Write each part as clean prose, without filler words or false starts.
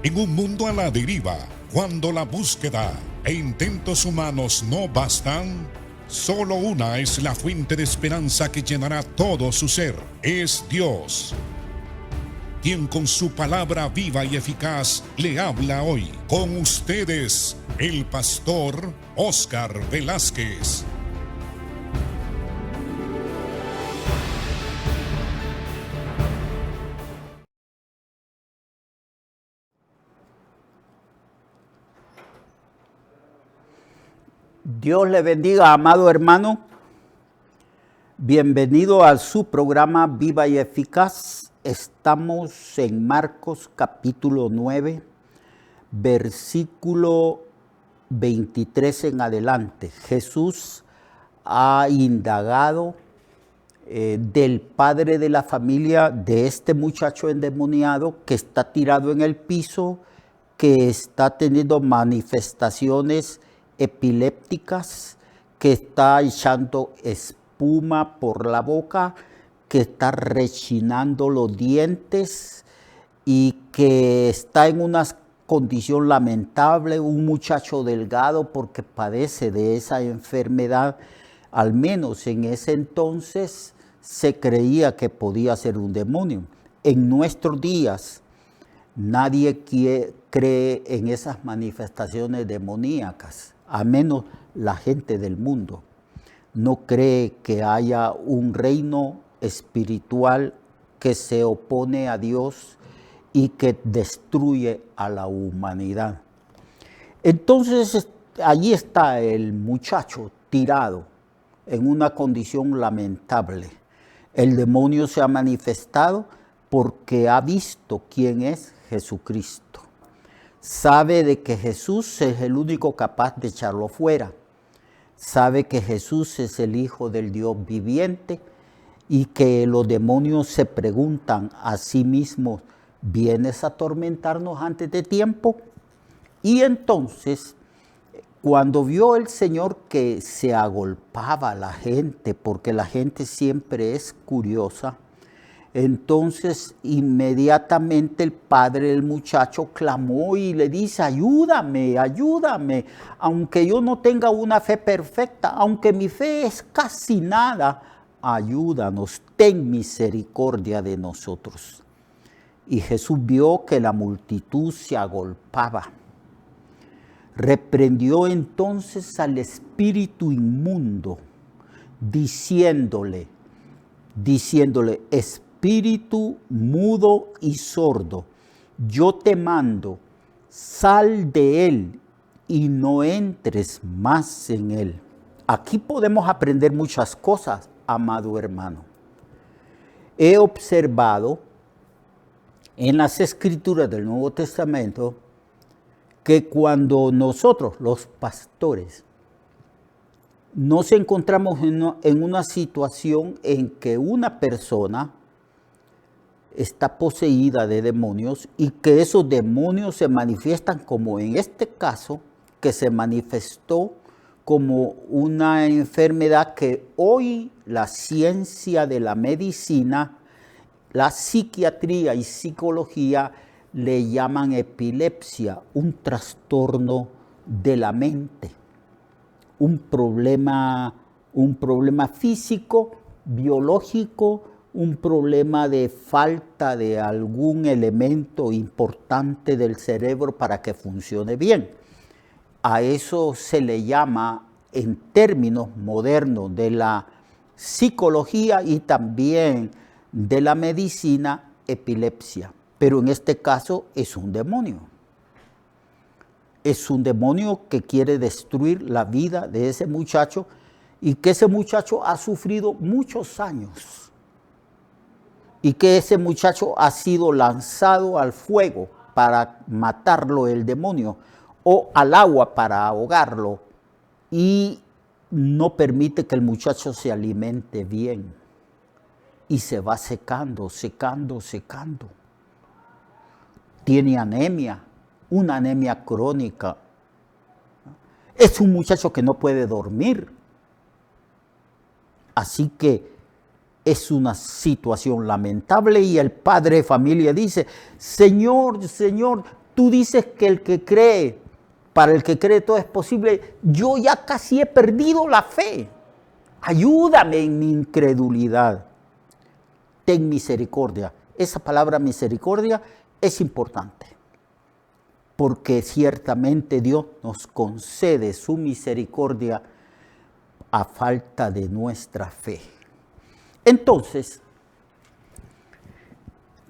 En un mundo a la deriva, cuando la búsqueda e intentos humanos no bastan, solo una es la fuente de esperanza que llenará todo su ser. Es Dios, quien con su palabra viva y eficaz le habla hoy. Con ustedes, el pastor Óscar Velázquez. Dios le bendiga, amado hermano. Bienvenido a su programa Viva y Eficaz. Estamos en Marcos capítulo 9, versículo 23 en adelante. Jesús ha indagado del padre de la familia de este muchacho endemoniado que está tirado en el piso, que está teniendo manifestaciones epilépticas, que está echando espuma por la boca, que está rechinando los dientes y que está en una condición lamentable, un muchacho delgado porque padece de esa enfermedad. Al menos en ese entonces se creía que podía ser un demonio. En nuestros días nadie cree en esas manifestaciones demoníacas, a menos la gente del mundo. No cree que haya un reino espiritual que se opone a Dios y que destruye a la humanidad. Entonces, allí está el muchacho tirado en una condición lamentable. El demonio se ha manifestado porque ha visto quién es Jesucristo. Sabe de que Jesús es el único capaz de echarlo fuera. Sabe que Jesús es el Hijo del Dios viviente y que los demonios se preguntan a sí mismos, ¿vienes a atormentarnos antes de tiempo? Y entonces, cuando vio el Señor que se agolpaba a la gente, porque la gente siempre es curiosa, entonces inmediatamente el padre del muchacho clamó y le dice, ayúdame, ayúdame, aunque yo no tenga una fe perfecta, aunque mi fe es casi nada, ayúdanos, ten misericordia de nosotros. Y Jesús vio que la multitud se agolpaba. Reprendió entonces al espíritu inmundo, diciéndole, espíritu mudo y sordo, yo te mando, sal de él y no entres más en él. Aquí podemos aprender muchas cosas, amado hermano. He observado en las escrituras del Nuevo Testamento que cuando nosotros, los pastores, nos encontramos en una situación en que una persona está poseída de demonios y que esos demonios se manifiestan como en este caso, que se manifestó como una enfermedad que hoy la ciencia de la medicina, la psiquiatría y psicología le llaman epilepsia, un trastorno de la mente. Un problema físico, biológico, un problema de falta de algún elemento importante del cerebro para que funcione bien. A eso se le llama, en términos modernos de la psicología y también de la medicina, epilepsia. Pero en este caso es un demonio. Es un demonio que quiere destruir la vida de ese muchacho y que ese muchacho ha sufrido muchos años y que ese muchacho ha sido lanzado al fuego para matarlo el demonio o al agua para ahogarlo y no permite que el muchacho se alimente bien y se va secando. Tiene anemia. Una anemia crónica. Es un muchacho que no puede dormir. Así que es una situación lamentable y el padre de familia dice, Señor, tú dices que el que cree, para el que cree todo es posible. Yo ya casi he perdido la fe. Ayúdame en mi incredulidad. Ten misericordia. Esa palabra misericordia es importante, porque ciertamente Dios nos concede su misericordia a falta de nuestra fe. Entonces,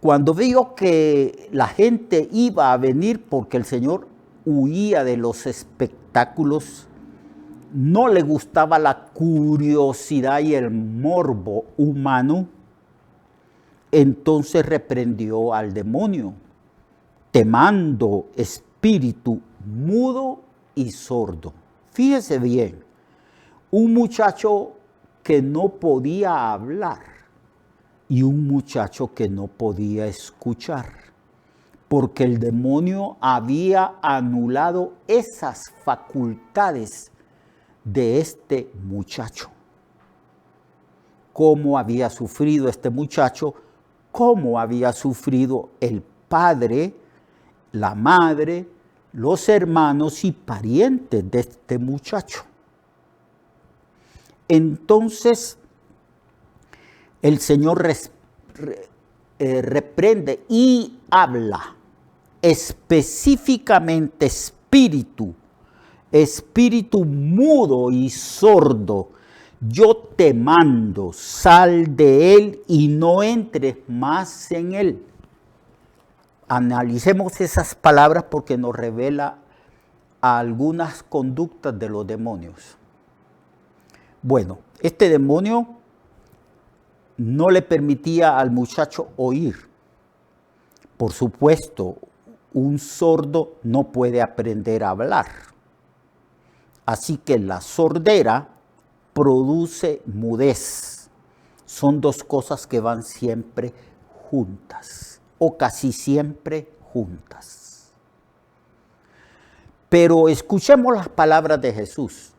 cuando vio que la gente iba a venir porque el Señor huía de los espectáculos, no le gustaba la curiosidad y el morbo humano, entonces reprendió al demonio, temando espíritu mudo y sordo. Fíjese bien, un muchacho que no podía hablar y un muchacho que no podía escuchar, porque el demonio había anulado esas facultades de este muchacho. ¿Cómo había sufrido este muchacho? ¿Cómo había sufrido el padre, la madre, los hermanos y parientes de este muchacho? Entonces, el Señor reprende y habla específicamente espíritu mudo y sordo. Yo te mando, sal de él y no entres más en él. Analicemos esas palabras porque nos revela algunas conductas de los demonios. Bueno, este demonio no le permitía al muchacho oír. Por supuesto, un sordo no puede aprender a hablar. Así que la sordera produce mudez. Son dos cosas que van siempre juntas, o casi siempre juntas. Pero escuchemos las palabras de Jesús.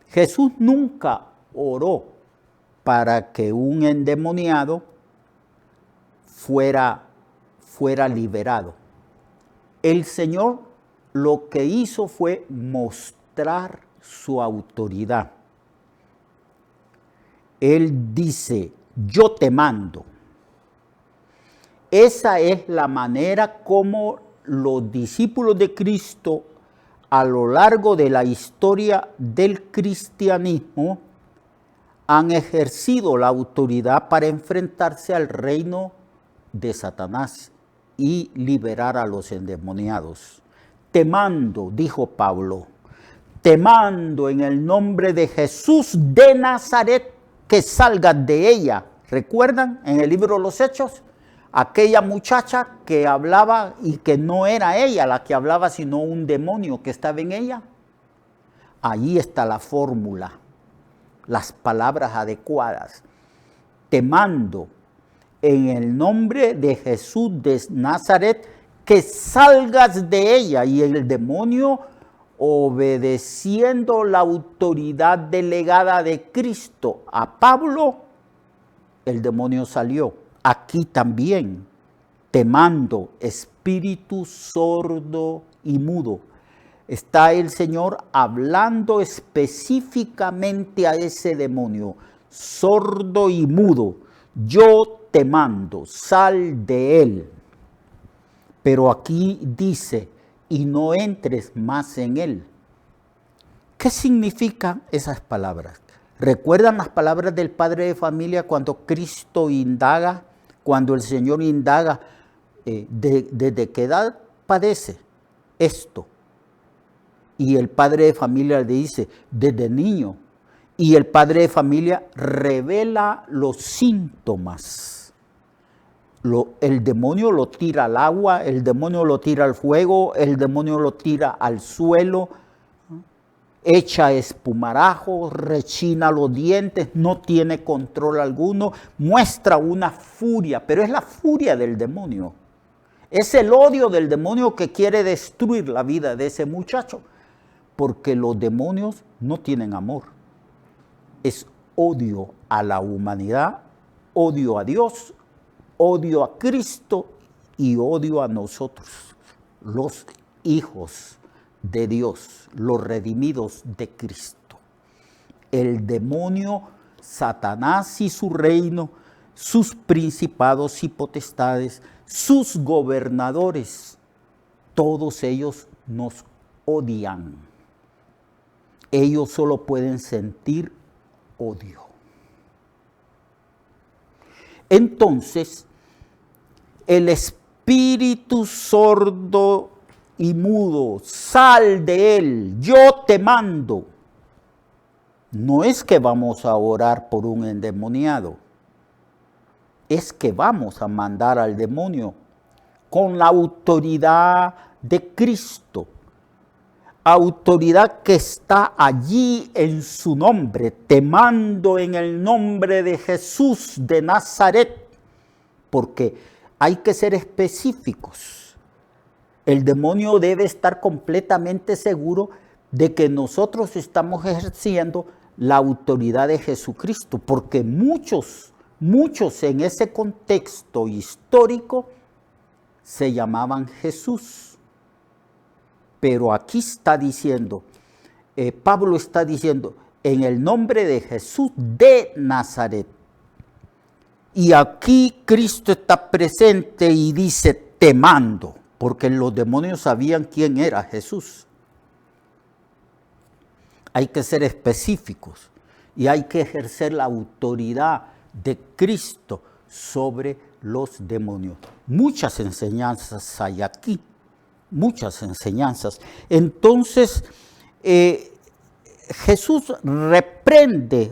Jesús nunca oró para que un endemoniado fuera liberado. El Señor lo que hizo fue mostrar su autoridad. Él dice, yo te mando. Esa es la manera como los discípulos de Cristo a lo largo de la historia del cristianismo han ejercido la autoridad para enfrentarse al reino de Satanás y liberar a los endemoniados. Te mando, dijo Pablo, te mando en el nombre de Jesús de Nazaret que salgas de ella. ¿Recuerdan en el libro de los Hechos? Aquella muchacha que hablaba y que no era ella la que hablaba, sino un demonio que estaba en ella. Ahí está la fórmula, las palabras adecuadas. Te mando en el nombre de Jesús de Nazaret que salgas de ella. Y el demonio, obedeciendo la autoridad delegada de Cristo a Pablo, el demonio salió. Aquí también te mando, espíritu sordo y mudo. Está el Señor hablando específicamente a ese demonio, sordo y mudo. Yo te mando, sal de él. Pero aquí dice, y no entres más en él. ¿Qué significan esas palabras? ¿Recuerdan las palabras del padre de familia cuando Cristo indaga, cuando el Señor indaga, desde qué edad padece esto? Y el padre de familia le dice, desde niño. Y el padre de familia revela los síntomas. El demonio lo tira al agua, el demonio lo tira al fuego, el demonio lo tira al suelo, echa espumarajo, rechina los dientes, no tiene control alguno, muestra una furia, pero es la furia del demonio. Es el odio del demonio que quiere destruir la vida de ese muchacho, porque los demonios no tienen amor. Es odio a la humanidad, odio a Dios, odio a Cristo y odio a nosotros, los hijos de Dios, los redimidos de Cristo. El demonio, Satanás y su reino, sus principados y potestades, sus gobernadores, todos ellos nos odian. Ellos solo pueden sentir odio. Entonces, el espíritu sordo y mudo, sal de él, yo te mando. No es que vamos a orar por un endemoniado, es que vamos a mandar al demonio con la autoridad de Cristo. Autoridad que está allí en su nombre. Te mando en el nombre de Jesús de Nazaret, porque hay que ser específicos. El demonio debe estar completamente seguro de que nosotros estamos ejerciendo la autoridad de Jesucristo, porque muchos en ese contexto histórico se llamaban Jesús. Pero aquí está diciendo, Pablo está diciendo, en el nombre de Jesús de Nazaret. Y aquí Cristo está presente y dice, te mando, porque los demonios sabían quién era Jesús. Hay que ser específicos y hay que ejercer la autoridad de Cristo sobre los demonios. Muchas enseñanzas hay aquí. Muchas enseñanzas. Entonces, Jesús reprende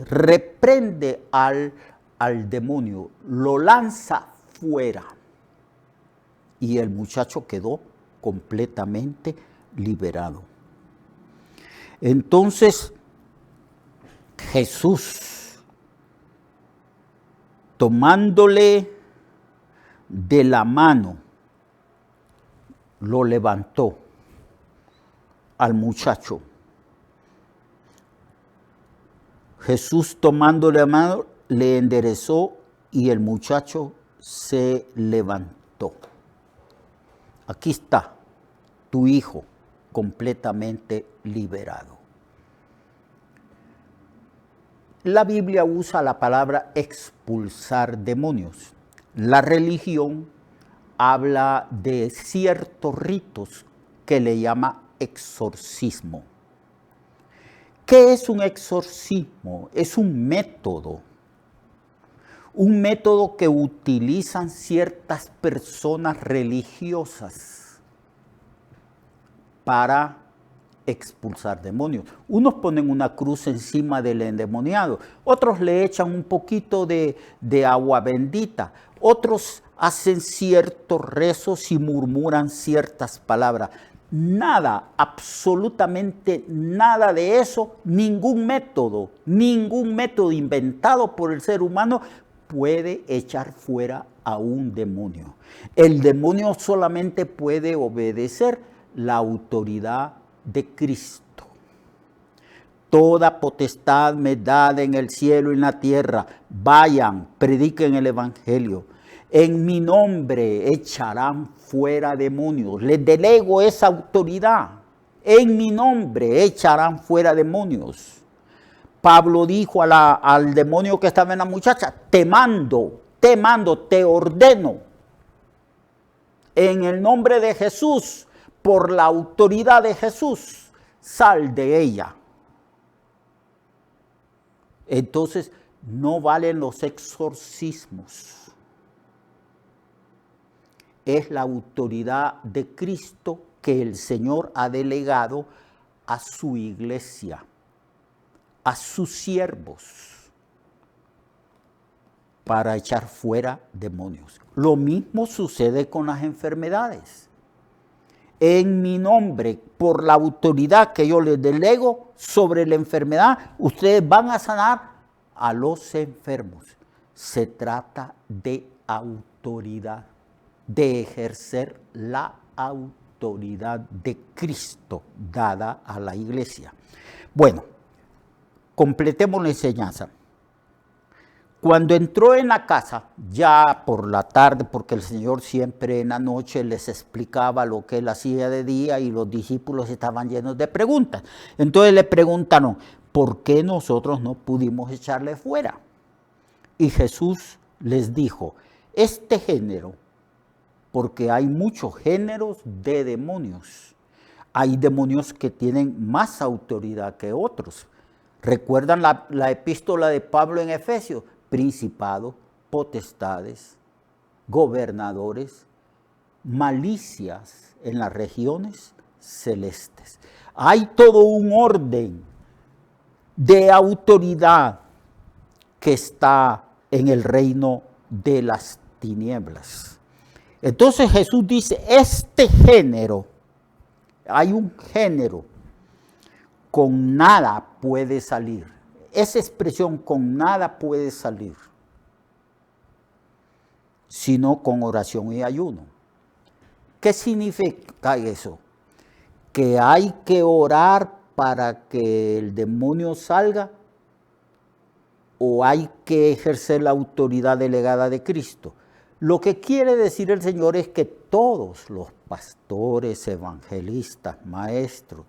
al demonio, lo lanza fuera. Y el muchacho quedó completamente liberado. Entonces, Jesús, tomándole de la mano, lo levantó al muchacho. Jesús tomándole la mano, le enderezó y el muchacho se levantó. Aquí está tu hijo completamente liberado. La Biblia usa la palabra expulsar demonios. La religión habla de ciertos ritos que le llama exorcismo. ¿Qué es un exorcismo? Es un método que utilizan ciertas personas religiosas para expulsar demonios. Unos ponen una cruz encima del endemoniado, otros le echan un poquito de agua bendita, otros hacen ciertos rezos y murmuran ciertas palabras. Nada, absolutamente nada de eso, ningún método inventado por el ser humano puede echar fuera a un demonio. El demonio solamente puede obedecer la autoridad de Cristo. Toda potestad me dada en el cielo y en la tierra. Vayan, prediquen el evangelio. En mi nombre echarán fuera demonios. Les delego esa autoridad. En mi nombre echarán fuera demonios. Pablo dijo al demonio que estaba en la muchacha, te mando, te ordeno. En el nombre de Jesús, por la autoridad de Jesús, sal de ella. Entonces, no valen los exorcismos. Es la autoridad de Cristo que el Señor ha delegado a su iglesia, a sus siervos, para echar fuera demonios. Lo mismo sucede con las enfermedades. En mi nombre, por la autoridad que yo les delego sobre la enfermedad, ustedes van a sanar a los enfermos. Se trata de autoridad, de ejercer la autoridad de Cristo dada a la iglesia. Bueno, completemos la enseñanza. Cuando entró en la casa, ya por la tarde, porque el Señor siempre en la noche les explicaba lo que él hacía de día y los discípulos estaban llenos de preguntas. Entonces le preguntaron, ¿por qué nosotros no pudimos echarle fuera? Y Jesús les dijo, este género, porque hay muchos géneros de demonios. Hay demonios que tienen más autoridad que otros. ¿Recuerdan la epístola de Pablo en Efesios? Principados, potestades, gobernadores, malicias en las regiones celestes. Hay todo un orden de autoridad que está en el reino de las tinieblas. Entonces Jesús dice, este género, hay un género, con nada puede salir. Esa expresión con nada puede salir, sino con oración y ayuno. ¿Qué significa eso? Que hay que orar para que el demonio salga, o hay que ejercer la autoridad delegada de Cristo. Lo que quiere decir el Señor es que todos los pastores, evangelistas, maestros,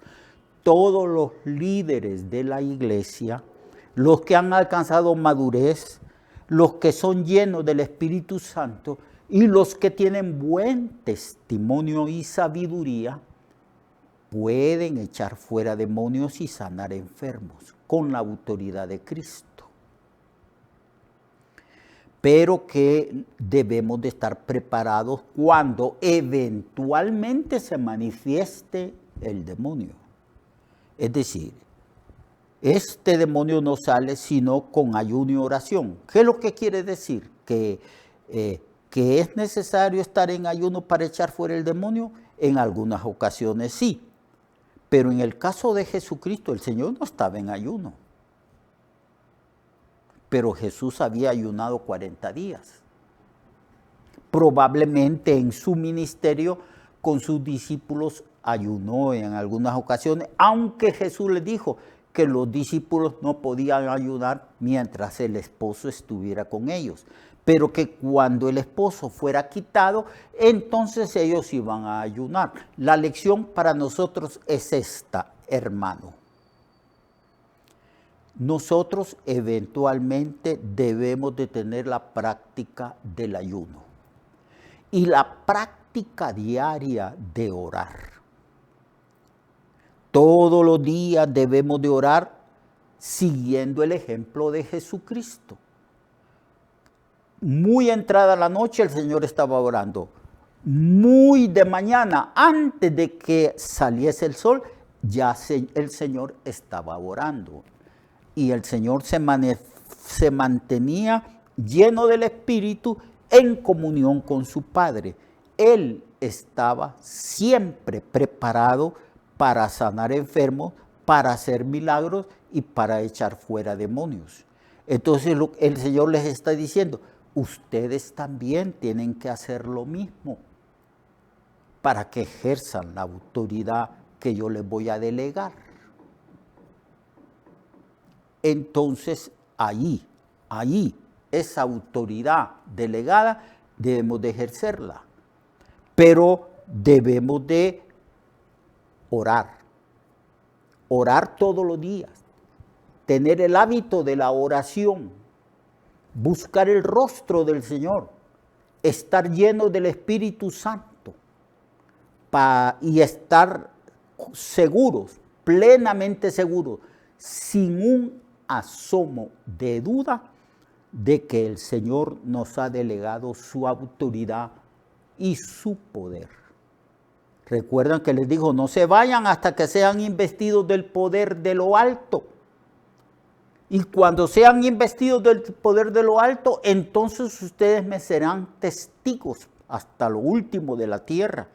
todos los líderes de la iglesia, los que han alcanzado madurez, los que son llenos del Espíritu Santo y los que tienen buen testimonio y sabiduría, pueden echar fuera demonios y sanar enfermos con la autoridad de Cristo. Pero que debemos de estar preparados cuando eventualmente se manifieste el demonio. Es decir, este demonio no sale sino con ayuno y oración. ¿Qué es lo que quiere decir? Que es necesario estar en ayuno para echar fuera el demonio. En algunas ocasiones sí, pero en el caso de Jesucristo el Señor no estaba en ayuno. Pero Jesús había ayunado 40 días. Probablemente en su ministerio con sus discípulos ayunó en algunas ocasiones, aunque Jesús les dijo que los discípulos no podían ayunar mientras el esposo estuviera con ellos, pero que cuando el esposo fuera quitado, entonces ellos iban a ayunar. La lección para nosotros es esta, hermano. Nosotros eventualmente debemos de tener la práctica del ayuno y la práctica diaria de orar. Todos los días debemos de orar siguiendo el ejemplo de Jesucristo. Muy entrada la noche el Señor estaba orando. Muy de mañana, antes de que saliese el sol, ya el Señor estaba orando. Y el Señor se mantenía lleno del Espíritu en comunión con su Padre. Él estaba siempre preparado para sanar enfermos, para hacer milagros y para echar fuera demonios. Entonces el Señor les está diciendo, ustedes también tienen que hacer lo mismo para que ejerzan la autoridad que yo les voy a delegar. Entonces, ahí, esa autoridad delegada, debemos de ejercerla. Pero debemos de orar todos los días, tener el hábito de la oración, buscar el rostro del Señor, estar lleno del Espíritu Santo y estar seguros, plenamente seguros, sin un asomo de duda de que el Señor nos ha delegado su autoridad y su poder. Recuerdan que les dijo, no se vayan hasta que sean investidos del poder de lo alto. Y cuando sean investidos del poder de lo alto, entonces ustedes me serán testigos hasta lo último de la tierra.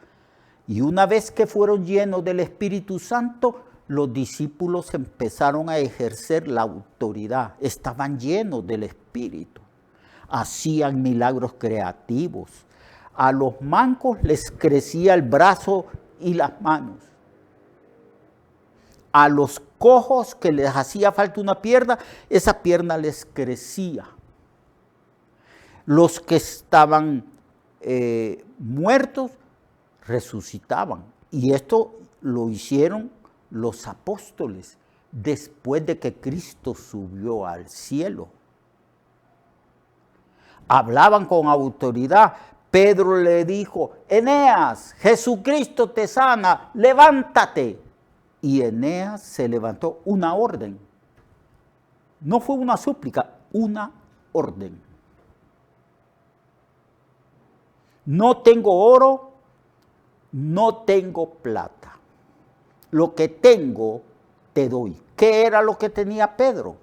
Y una vez que fueron llenos del Espíritu Santo, los discípulos empezaron a ejercer la autoridad, estaban llenos del Espíritu, hacían milagros creativos. A los mancos les crecía el brazo y las manos. A los cojos que les hacía falta una pierna, esa pierna les crecía. Los que estaban muertos resucitaban. Y esto lo hicieron los apóstoles después de que Cristo subió al cielo. Hablaban con autoridad. Pedro le dijo: Eneas, Jesucristo te sana, levántate. Y Eneas se levantó. Una orden. No fue una súplica, una orden. No tengo oro, no tengo plata. Lo que tengo te doy. ¿Qué era lo que tenía Pedro?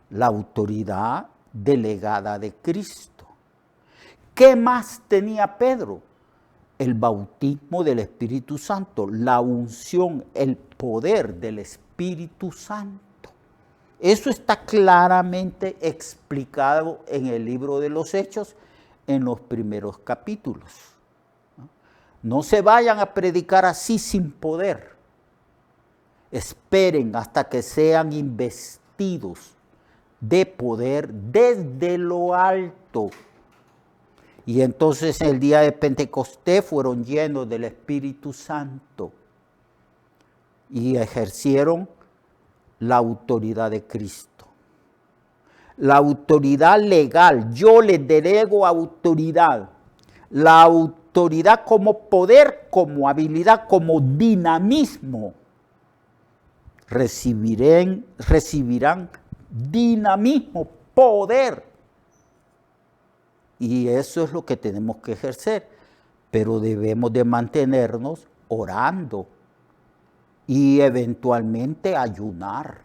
La autoridad delegada de Cristo. ¿Qué más tenía Pedro? El bautismo del Espíritu Santo, la unción, el poder del Espíritu Santo. Eso está claramente explicado en el libro de los Hechos, en los primeros capítulos. No se vayan a predicar así sin poder. Esperen hasta que sean investidos de poder desde lo alto. Y entonces el día de Pentecostés fueron llenos del Espíritu Santo y ejercieron la autoridad de Cristo. La autoridad legal, yo les delego autoridad. La autoridad como poder, como habilidad, como dinamismo. Recibirán dinamismo, poder. Y eso es lo que tenemos que ejercer. Pero debemos de mantenernos orando y eventualmente ayunar.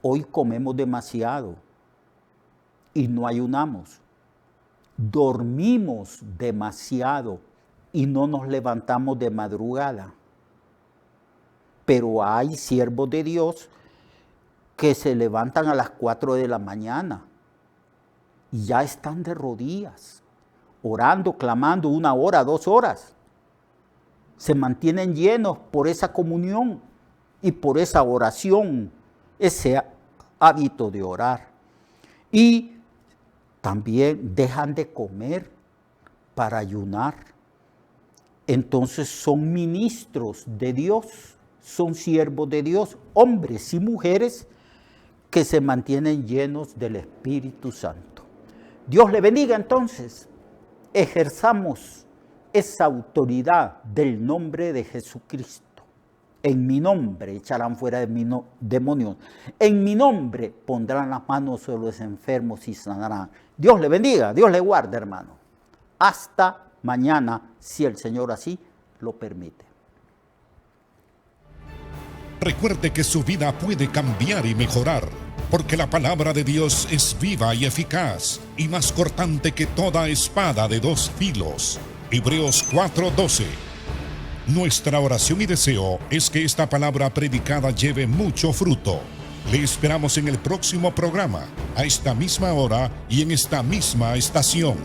Hoy comemos demasiado y no ayunamos. Dormimos demasiado y no nos levantamos de madrugada. Pero hay siervos de Dios que se levantan a las 4 de la mañana y ya están de rodillas, orando, clamando 1 hora, 2 horas. Se mantienen llenos por esa comunión y por esa oración, ese hábito de orar. Y también dejan de comer para ayunar. Entonces son ministros de Dios, son siervos de Dios, hombres y mujeres que se mantienen llenos del Espíritu Santo. Dios le bendiga entonces. Ejerzamos esa autoridad del nombre de Jesucristo. En mi nombre echarán fuera demonios. En mi nombre pondrán las manos sobre los enfermos y sanarán. Dios le bendiga, Dios le guarde, hermano. Hasta mañana, si el Señor así lo permite. Recuerde que su vida puede cambiar y mejorar, porque la palabra de Dios es viva y eficaz, y más cortante que toda espada de 2 filos. Hebreos 4:12. Nuestra oración y deseo es que esta palabra predicada lleve mucho fruto. Le esperamos en el próximo programa, a esta misma hora y en esta misma estación.